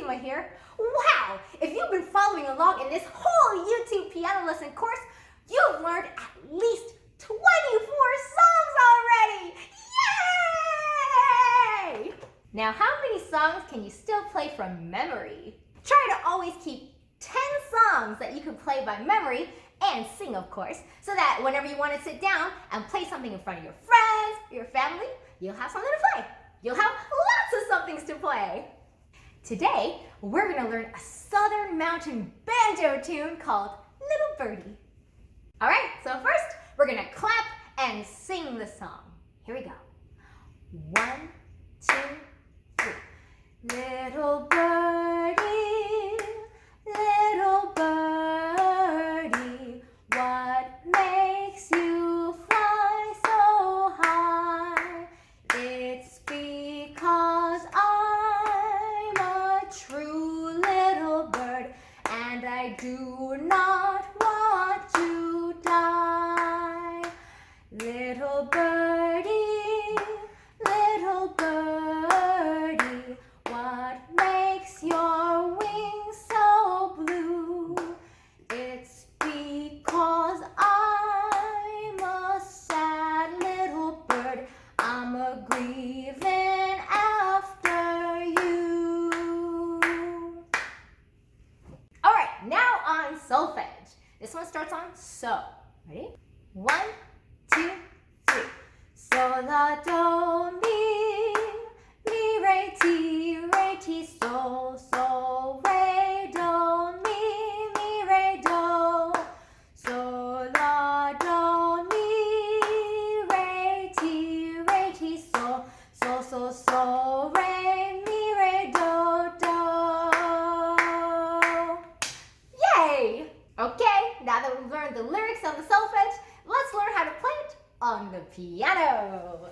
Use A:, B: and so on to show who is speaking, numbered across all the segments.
A: Prestissima here. Wow! If you've been following along in this whole YouTube piano lesson course, you've learned at least 24 songs already! Yay! Now, how many songs can you still play from memory? Try to always keep 10 songs that you can play by memory and sing, of course, so that whenever you want to sit down and play something in front of your friends or your family, you'll have something to play. You'll have lots of somethings to play. Today, we're going to learn a Southern Mountain Banjo tune called Little Birdie. All right, so first, we're going to clap and sing the song. Here we go. 1, 2, 3. Little birdie, little birdie, what makes you fly so high? It's because I'm a true little bird, and I do not want to die. Little birdie, little birdie, what makes your wings so blue? It's because I'm a sad little bird. I'm a grieving after you. All right, now on solfege. This one starts on so. Ready? 1, 2, 3. So, la, do, mi, re, ti, so, re, do, mi, re, do. So, la, do, mi, re, ti, so, re, mi, re, do. Yay! Okay, now that we've learned the lyrics on the solfege, let's learn how to play it on the piano.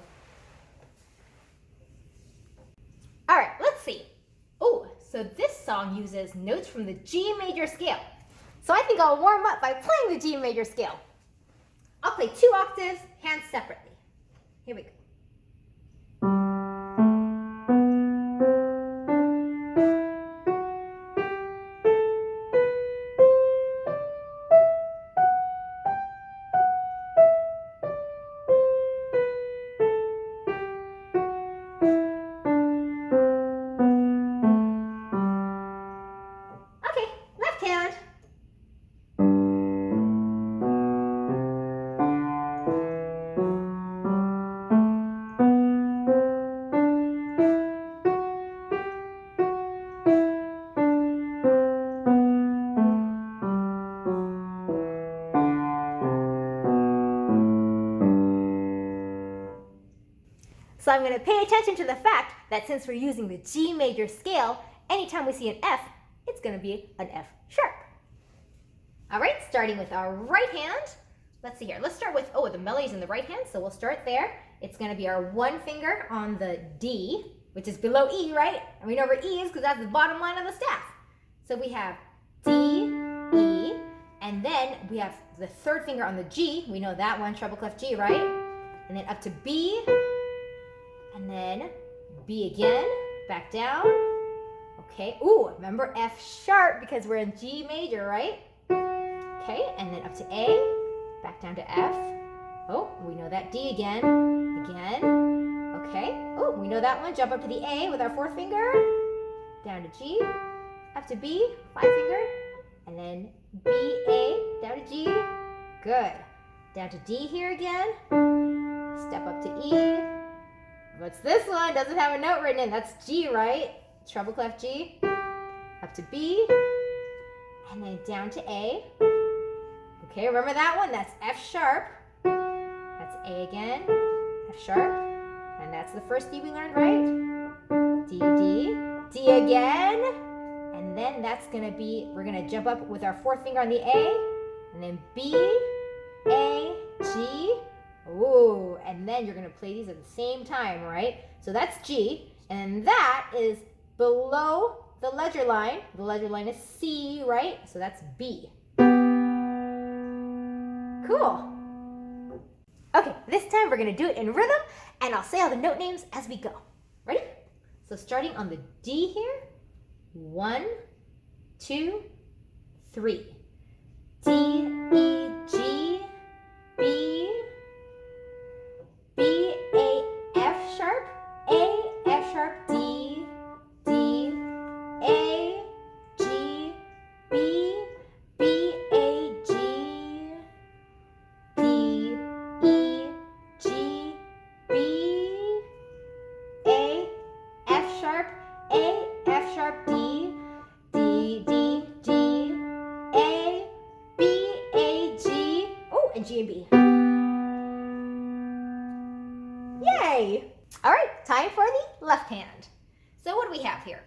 A: All right, let's see. Oh, so this song uses notes from the G major scale. So I think I'll warm up by playing the G major scale. I'll play 2 octaves, hands separately. Here we go. So I'm going to pay attention to the fact that since we're using the G major scale, anytime we see an F, it's going to be an F sharp. All right, starting with our right hand. Let's see here. Let's start with, the melody's in the right hand, so we'll start there. It's going to be our 1 finger on the D, which is below E, right? And we know where E is because that's the bottom line of the staff. So we have D, E, and then we have the 3rd finger on the G. We know that one, treble clef G, right? And then up to B, and then B again, back down. Okay, remember F sharp because we're in G major, right? Okay, and then up to A, back down to F. We know that D again. Okay, we know that one. Jump up to the A with our 4th finger, down to G, up to B, 5 finger, and then B, A, down to G. Good. Down to D here again. Step up to E. What's this one? Doesn't have a note written in. That's G, right? Treble clef G. Up to B. And then down to A. Okay, remember that one? That's F sharp. That's A again. F sharp. And that's the first D we learned, right? D, D. D again. And then that's going to be, we're going to jump up with our 4th finger on the A. And then B, A, G. And then you're going to play these at the same time, right? So that's G, and that is below the ledger line. The ledger line is C, right? So that's B. Cool. Okay, this time we're going to do it in rhythm, and I'll say all the note names as we go. Ready? So starting on the D here, 1, 2, 3. D, E, G, B, B, A, F sharp, A, F sharp, D, D, A, G, B, B, A, G, D, E, G, B, A, F sharp, A, F sharp, D, D, D, D, A, B, A, G, oh, and G and B. Yay! All right, time for the left hand. So what do we have here?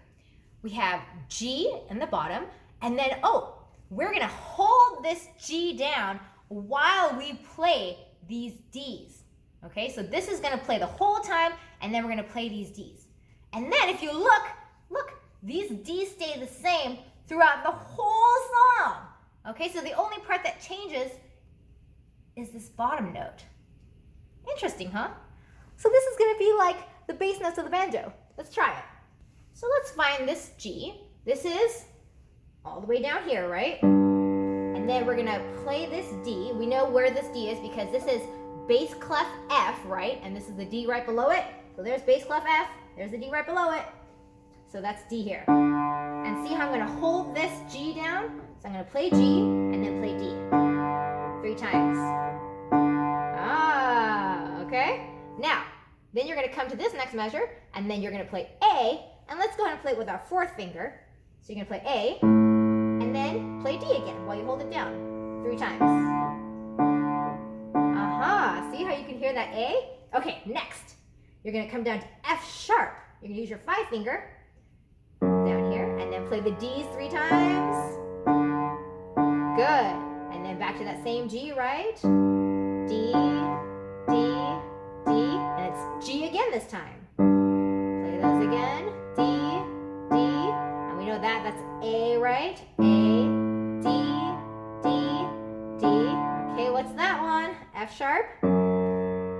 A: We have G in the bottom, and then, oh, we're gonna hold this G down while we play these Ds. Okay, so this is gonna play the whole time, and then we're gonna play these Ds. And then if you look, these Ds stay the same throughout the whole song. Okay, so the only part that changes is this bottom note. Interesting, huh? So this is gonna be like the bass notes of the banjo. Let's try it. So let's find this G. This is all the way down here, right? And then we're gonna play this D. We know where this D is because this is bass clef F, right? And this is the D right below it. So there's bass clef F, there's the D right below it. So that's D here. And see how I'm gonna hold this G down? So I'm gonna play G and then play D. 3 times. Ah, okay. Now, then you're gonna come to this next measure and then you're gonna play A, and let's go ahead and play it with our 4th finger. So you're gonna play A, and then play D again while you hold it down. 3 times. Aha, see how you can hear that A? Okay, next, you're gonna come down to F sharp. You're gonna use your 5th finger down here, and then play the Ds 3 times. Good, and then back to that same G, right? D, D, D, and it's G again this time. Play those again, D, D, and we know that's A, right? A, D, D, D. Okay, what's that one? F sharp,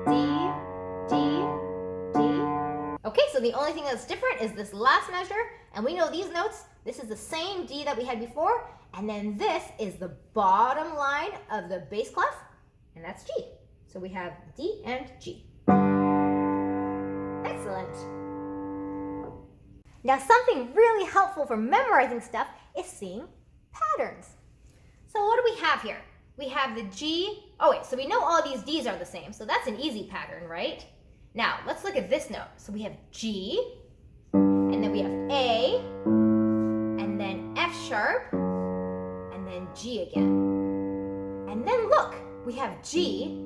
A: D, D, D. Okay, so the only thing that's different is this last measure, and we know these notes, this is the same D that we had before, and then this is the bottom line of the bass clef, and that's G. So we have D and G. Excellent. Now something really helpful for memorizing stuff is seeing patterns. So what do we have here? We have the G, oh wait, so we know all these Ds are the same, so that's an easy pattern, right? Now let's look at this note. So we have G, and then we have A, and then F sharp, and then G again. And then look, we have G,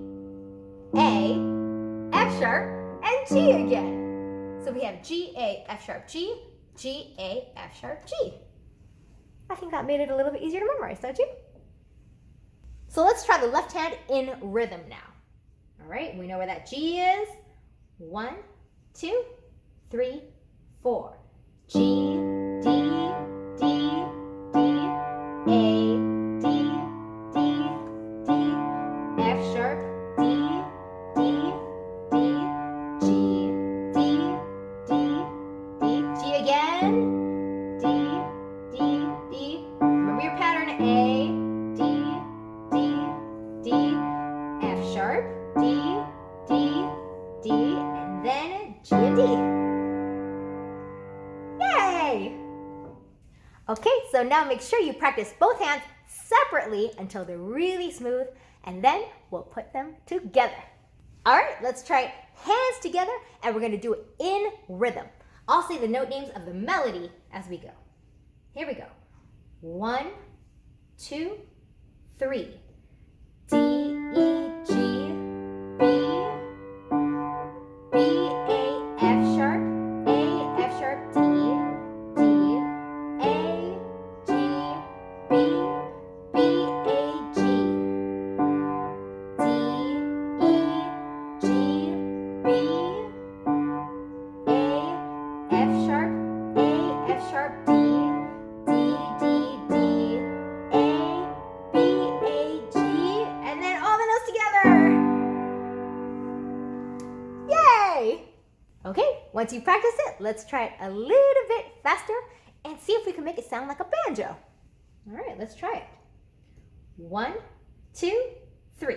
A: A, F sharp, and G again. So we have G, A, F sharp, G, G, A, F sharp, G. I think that made it a little bit easier to memorize, don't you? So let's try the left hand in rhythm now. All right, we know where that G is. 1, 2, 3, 4. G, D, D, D, A, D, D, D, F sharp, D, D, D, G, D, D, D, G again, D, D, D. Remember your pattern, A, D, D, D, F sharp, D, D, D, and then G and D. Yay! Okay, so now make sure you practice both hands separately until they're really smooth, and then we'll put them together. All right, let's try hands together, and we're gonna do it in rhythm. I'll say the note names of the melody as we go. Here we go. 1, 2, 3. D, E, G, B, B, A, F sharp, A, F sharp, D, D, A, G, B, B, A, G, D, E, G, B, A, F sharp, A, F sharp, D, D, D, D, A, B, A, G, and then all the notes together. Yay! Okay, once you practice it, let's try it a little bit faster and see see if we can make it sound like a banjo. All right, let's try it. 1, 2, 3.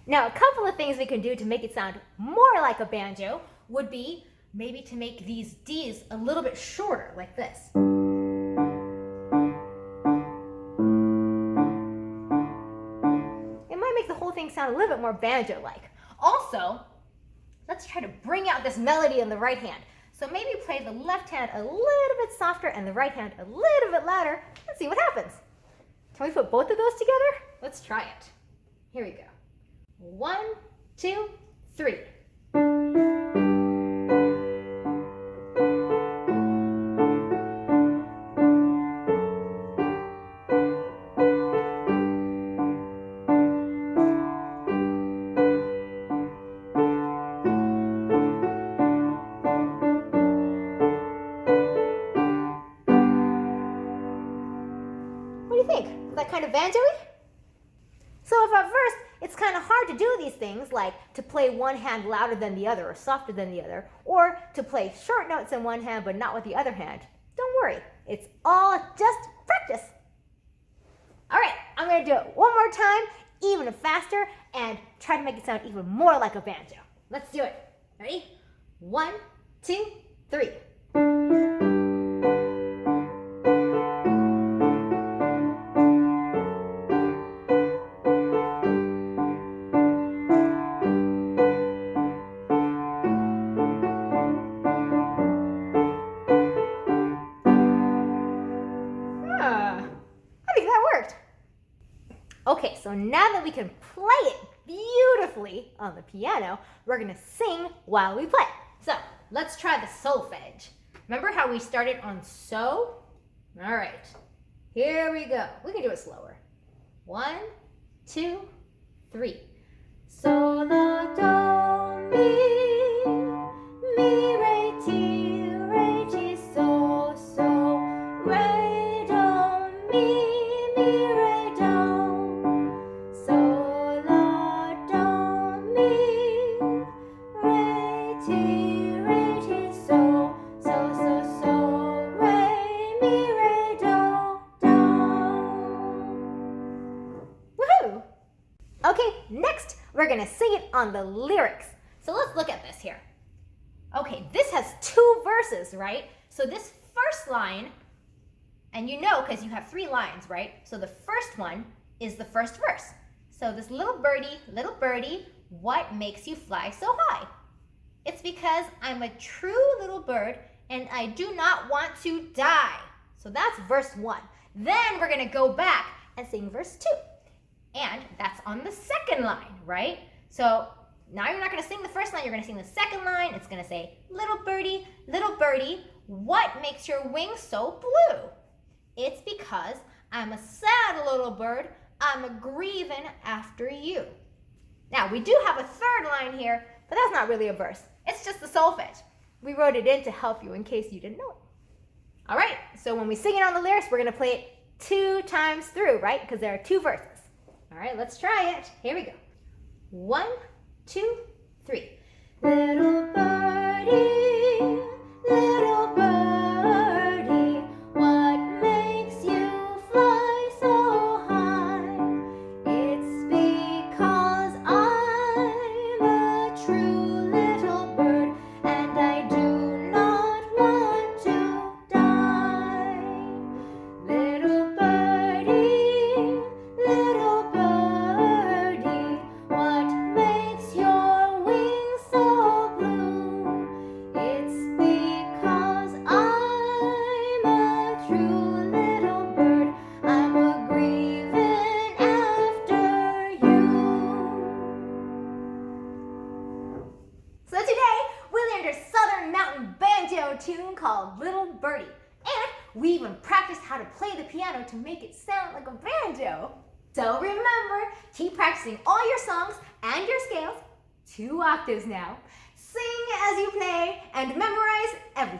A: Now, a couple of things we can do to make it sound more like a banjo would be maybe to make these Ds a little bit shorter, like this. It might make the whole thing sound a little bit more banjo-like. Also, let's try to bring out this melody in the right hand. So maybe play the left hand a little bit softer and the right hand a little bit louder and see what happens. Can we put both of those together? Let's try it. Here we go. 1, 2, 3. What do you think? Is that kind of banjo-y? So if at first it's kind of hard to do these things, like to play one hand louder than the other or softer than the other, or to play short notes in one hand but not with the other hand, don't worry. It's all just practice. All right, I'm going to do it one more time, even faster, and try to make it sound even more like a banjo. Let's do it. Ready? 1, 2, 3. Okay, so now that we can play it beautifully on the piano, we're going to sing while we play. So let's try the solfege. Remember how we started on so? All right, here we go. We can do it slower. 1, 2, 3. So, la, do, mi, re, ti, so, re, do, mi, re, do. Okay, next we're going to sing it on the lyrics. So let's look at this here. Okay, this has 2 verses, right? So this first line, and you know because you have 3 lines, right? So the first one is the first verse. So this little birdie, what makes you fly so high? It's because I'm a true little bird and I do not want to die. So that's verse 1. Then we're going to go back and sing verse 2. And that's on the second line, right? So now you're not going to sing the first line, you're going to sing the second line. It's going to say, little birdie, what makes your wings so blue? It's because I'm a sad little bird, I'm a grieving after you. Now, we do have a third line here, but that's not really a verse. It's just the solfege. We wrote it in to help you in case you didn't know it. All right, so when we sing it on the lyrics, we're going to play it 2 times through, right? Because there are 2 verses. All right, let's try it. Here we go. 1, 2, 3. Little birdie, what makes you fly so high? It's because I'm a true little bird and I do not want to die. Little birdie, what makes your wings so blue? It's because I'm a true little bird. I'm a grieving after you. So today we learned a Southern Mountain Banjo tune called Little Birdie. And we even practiced how to play the piano to make it sound like a banjo. So remember, keep practicing all your songs and your scales, 2 octaves now. Sing as you play and memorize everything.